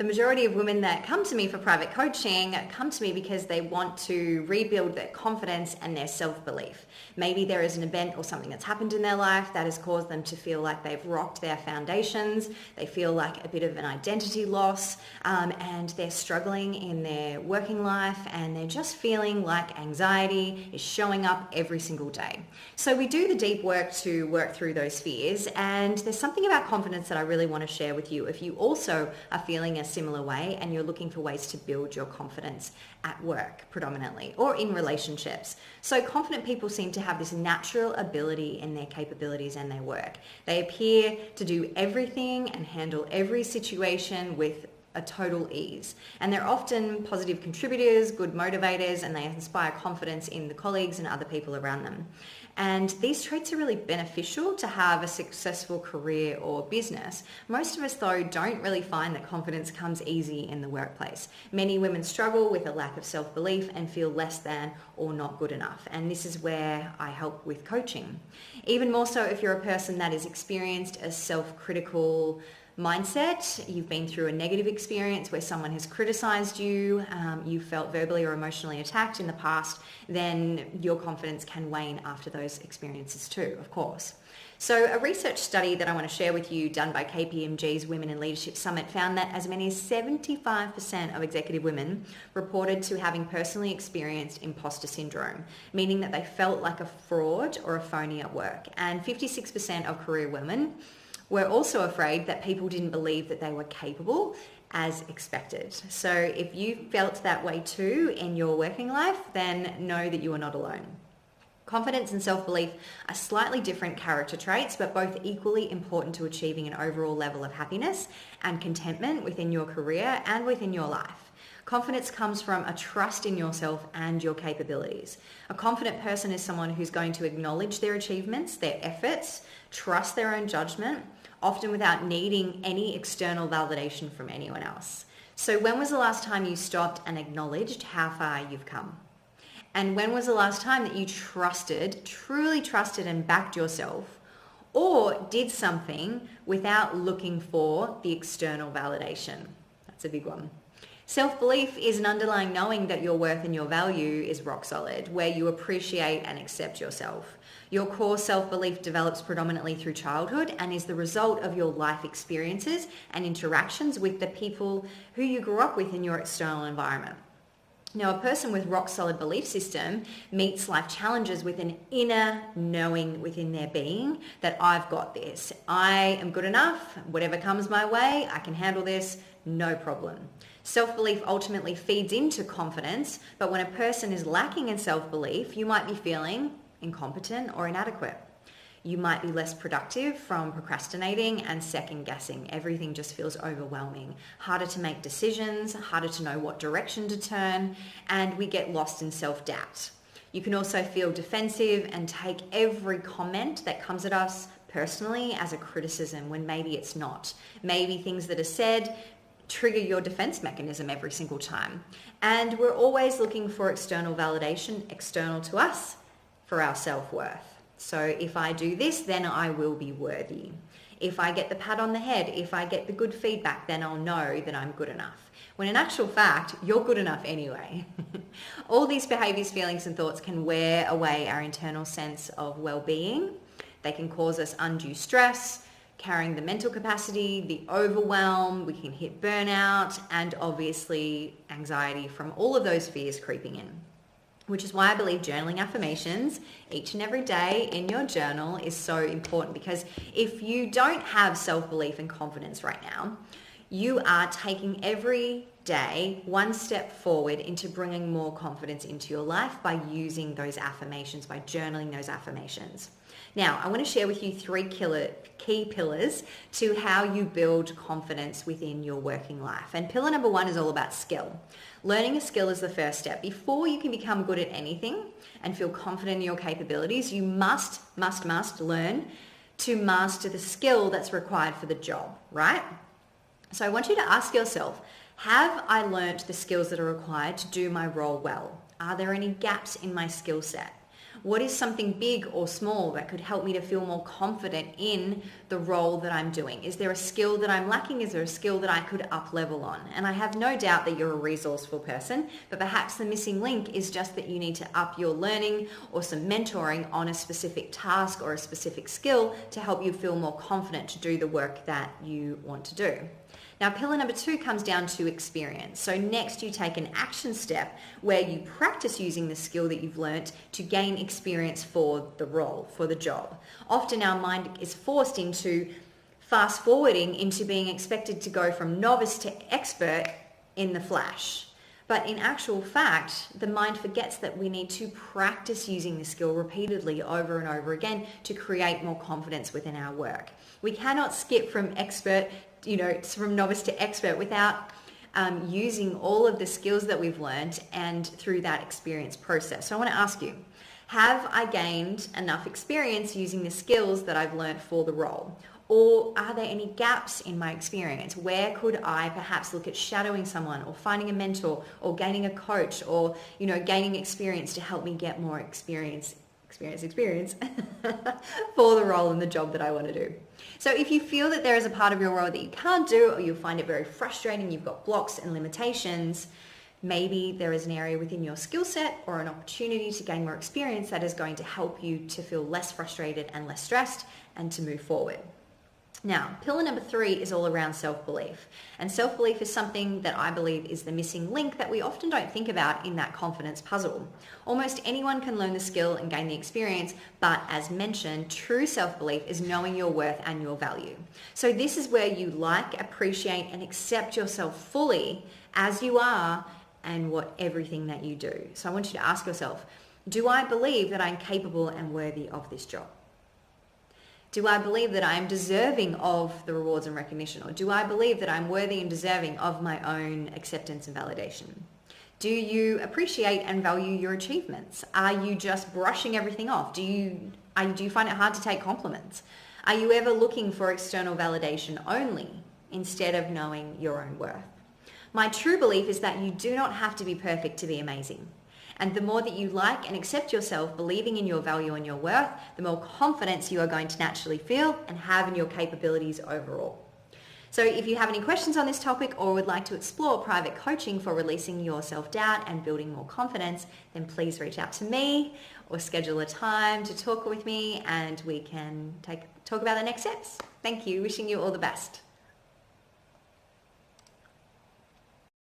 The majority of women that come to me for private coaching come to me because they want to rebuild their confidence and their self-belief. Maybe there is an event or something that's happened in their life that has caused them to feel like they've rocked their foundations. They feel like a bit of an identity loss, and they're struggling in their working life, and they're just feeling like anxiety is showing up every single day. So we do the deep work to work through those fears, and there's something about confidence that I really want to share with you if you also are feeling a similar way and you're looking for ways to build your confidence at work predominantly or in relationships. So confident people seem to have this natural ability in their capabilities and their work. They appear to do everything and handle every situation with a total ease. And they're often positive contributors, good motivators, and they inspire confidence in the colleagues and other people around them. And these traits are really beneficial to have a successful career or business. Most of us, though, don't really find that confidence comes easy in the workplace. Many women struggle with a lack of self-belief and feel less than or not good enough. And this is where I help with coaching. Even more so if you're a person that has experienced a self-critical mindset, you've been through a negative experience where someone has criticized you, you felt verbally or emotionally attacked in the past, then your confidence can wane after those experiences too, of course. So a research study that I want to share with you done by KPMG's Women in Leadership Summit found that as many as 75% of executive women reported to having personally experienced imposter syndrome, meaning that they felt like a fraud or a phony at work. And 56% of career women were also afraid that people didn't believe that they were capable as expected. So if you felt that way too in your working life, then know that you are not alone. Confidence and self-belief are slightly different character traits, but both equally important to achieving an overall level of happiness and contentment within your career and within your life. Confidence comes from a trust in yourself and your capabilities. A confident person is someone who's going to acknowledge their achievements, their efforts, trust their own judgment, often without needing any external validation from anyone else. So when was the last time you stopped and acknowledged how far you've come? And when was the last time that you truly trusted and backed yourself, or did something without looking for the external validation? That's a big one. Self-belief is an underlying knowing that your worth and your value is rock solid, where you appreciate and accept yourself. Your core self-belief develops predominantly through childhood and is the result of your life experiences and interactions with the people who you grew up with in your external environment. Now, a person with rock-solid belief system meets life challenges with an inner knowing within their being that I've got this. I am good enough. Whatever comes my way, I can handle this, no problem. Self-belief ultimately feeds into confidence, but when a person is lacking in self-belief, you might be feeling incompetent or inadequate. You might be less productive from procrastinating and second guessing. Everything just feels overwhelming. Harder to make decisions, harder to know what direction to turn, and we get lost in self-doubt. You can also feel defensive and take every comment that comes at us personally as a criticism when maybe it's not. Maybe things that are said trigger your defense mechanism every single time. And we're always looking for external validation, external to us, for our self-worth. So if I do this, then I will be worthy. If I get the pat on the head, if I get the good feedback, then I'll know that I'm good enough. When in actual fact, you're good enough anyway. All these behaviors, feelings, and thoughts can wear away our internal sense of well-being. They can cause us undue stress, carrying the mental capacity, the overwhelm, we can hit burnout, and obviously anxiety from all of those fears creeping in. Which is why I believe journaling affirmations each and every day in your journal is so important, because if you don't have self-belief and confidence right now, you are taking every day one step forward into bringing more confidence into your life by using those affirmations, by journaling those affirmations. Now, I want to share with you three key pillars to how you build confidence within your working life. And pillar number one is all about skill. Learning a skill is the first step. Before you can become good at anything and feel confident in your capabilities, you must learn to master the skill that's required for the job, right? So I want you to ask yourself, have I learnt the skills that are required to do my role well? Are there any gaps in my skill set? What is something big or small that could help me to feel more confident in the role that I'm doing? Is there a skill that I'm lacking? Is there a skill that I could up level on? And I have no doubt that you're a resourceful person, but perhaps the missing link is just that you need to up your learning or some mentoring on a specific task or a specific skill to help you feel more confident to do the work that you want to do. Now, pillar number 2 comes down to experience. So next you take an action step where you practice using the skill that you've learnt to gain experience for the role, for the job. Often our mind is forced into fast forwarding into being expected to go from novice to expert in the flash. But in actual fact, the mind forgets that we need to practice using the skill repeatedly over and over again to create more confidence within our work. We cannot skip from from novice to expert without using all of the skills that we've learned and through that experience process. So I want to ask you, have I gained enough experience using the skills that I've learned for the role? Or are there any gaps in my experience? Where could I perhaps look at shadowing someone or finding a mentor or gaining a coach or, gaining experience to help me get more experience for the role and the job that I want to do? So if you feel that there is a part of your role that you can't do, or you find it very frustrating, you've got blocks and limitations, maybe there is an area within your skill set or an opportunity to gain more experience that is going to help you to feel less frustrated and less stressed and to move forward. Now, pillar number 3 is all around self-belief. And self-belief is something that I believe is the missing link that we often don't think about in that confidence puzzle. Almost anyone can learn the skill and gain the experience, but as mentioned, true self-belief is knowing your worth and your value. So this is where you appreciate, and accept yourself fully as you are and everything that you do. So I want you to ask yourself, do I believe that I'm capable and worthy of this job? Do I believe that I am deserving of the rewards and recognition? Or do I believe that I'm worthy and deserving of my own acceptance and validation? Do you appreciate and value your achievements? Are you just brushing everything off? Do you find it hard to take compliments? Are you ever looking for external validation only instead of knowing your own worth? My true belief is that you do not have to be perfect to be amazing. And the more that you like and accept yourself, believing in your value and your worth, the more confidence you are going to naturally feel and have in your capabilities overall. So if you have any questions on this topic or would like to explore private coaching for releasing your self-doubt and building more confidence, then please reach out to me or schedule a time to talk with me and we can talk about the next steps. Thank you. Wishing you all the best.